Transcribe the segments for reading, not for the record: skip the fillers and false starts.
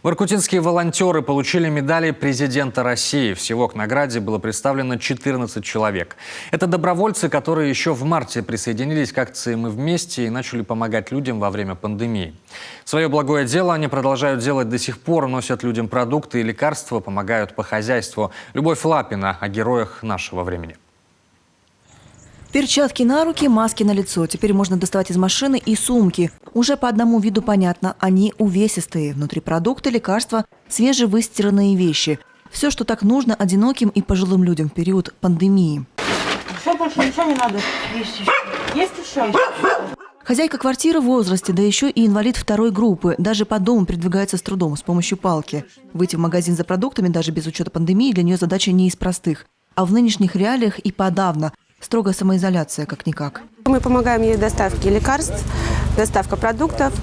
Воркутинские волонтеры получили медали президента России. Всего к награде было представлено 14 человек. Это добровольцы, которые еще в марте присоединились к акции «Мы вместе» и начали помогать людям во время пандемии. Свое благое дело они продолжают делать до сих пор, носят людям продукты и лекарства, помогают по хозяйству. Любовь Лапина о героях нашего времени. Перчатки на руки, маски на лицо. Теперь можно доставать из машины и сумки. Уже по одному виду понятно, они увесистые. Внутри продукты, лекарства, свежевыстиранные вещи. Все, что так нужно одиноким и пожилым людям в период пандемии. Все, больше ничего не надо. Есть еще. Есть еще? Хозяйка квартиры в возрасте, да еще и инвалид второй группы. Даже по дому передвигается с трудом, с помощью палки. Выйти в магазин за продуктами, даже без учета пандемии, для нее задача не из простых. А в нынешних реалиях и подавно. Строгая самоизоляция, как-никак. Мы помогаем ей в доставке лекарств, доставка продуктов.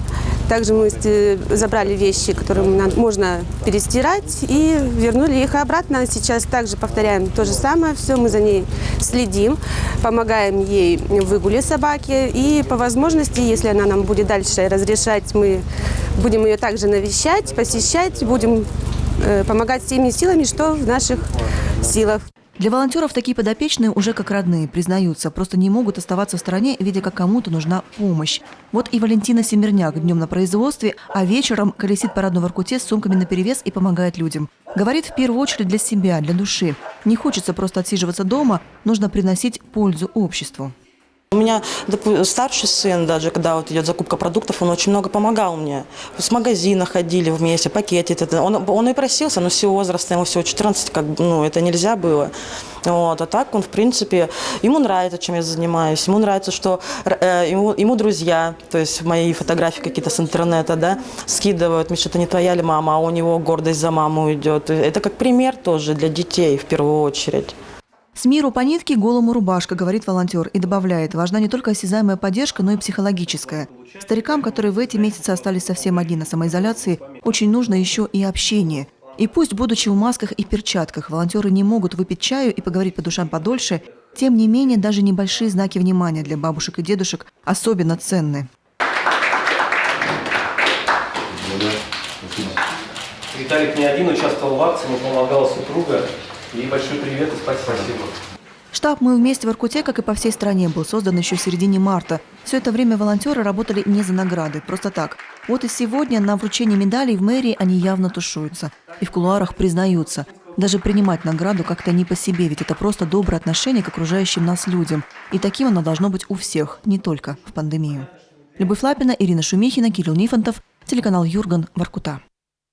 Также мы забрали вещи, которые можно перестирать, и вернули их обратно. Сейчас также повторяем то же самое. Все, мы за ней следим, помогаем ей в выгуле собаки. И по возможности, если она нам будет дальше разрешать, мы будем ее также навещать, посещать, будем помогать всеми силами, что в наших силах. Для волонтеров такие подопечные уже как родные, признаются. Просто не могут оставаться в стороне, видя, как кому-то нужна помощь. Вот и Валентина Семерняк днем на производстве, а вечером колесит по родной Воркуте с сумками наперевес и помогает людям. Говорит, в первую очередь для себя, для души. Не хочется просто отсиживаться дома, нужно приносить пользу обществу. У меня старший сын, даже когда вот идет закупка продуктов, он очень много помогал мне. С магазина ходили вместе, пакеты. Он и просился, но с его возраста, ему всего 14, это нельзя было. Вот. А так он, в принципе, ему нравится, чем я занимаюсь. Ему нравится, что ему друзья, то есть мои фотографии какие-то с интернета, да, скидывают. Миша, это не твоя ли мама, а у него гордость за маму идет. Это как пример тоже для детей в первую очередь. С миру по нитке, голому рубашка, говорит волонтер. И добавляет, важна не только осязаемая поддержка, но и психологическая. Старикам, которые в эти месяцы остались совсем одни на самоизоляции, очень нужно еще и общение. И пусть, будучи в масках и перчатках, волонтеры не могут выпить чаю и поговорить по душам подольше, тем не менее даже небольшие знаки внимания для бабушек и дедушек особенно ценны. Виталик не один участвовал в акции, ему помогала супруга. И большой привет и спасибо. Штаб «Мы вместе» в Воркуте, как и по всей стране, был создан еще в середине марта. Все это время волонтеры работали не за награды, просто так. Вот и сегодня на вручении медалей в мэрии они явно тушуются. И в кулуарах признаются. Даже принимать награду как-то не по себе, ведь это просто доброе отношение к окружающим нас людям. И таким оно должно быть у всех, не только в пандемию. Любовь Лапина, Ирина Шумихина, Кирилл Нифонтов, телеканал Юрган, Воркута.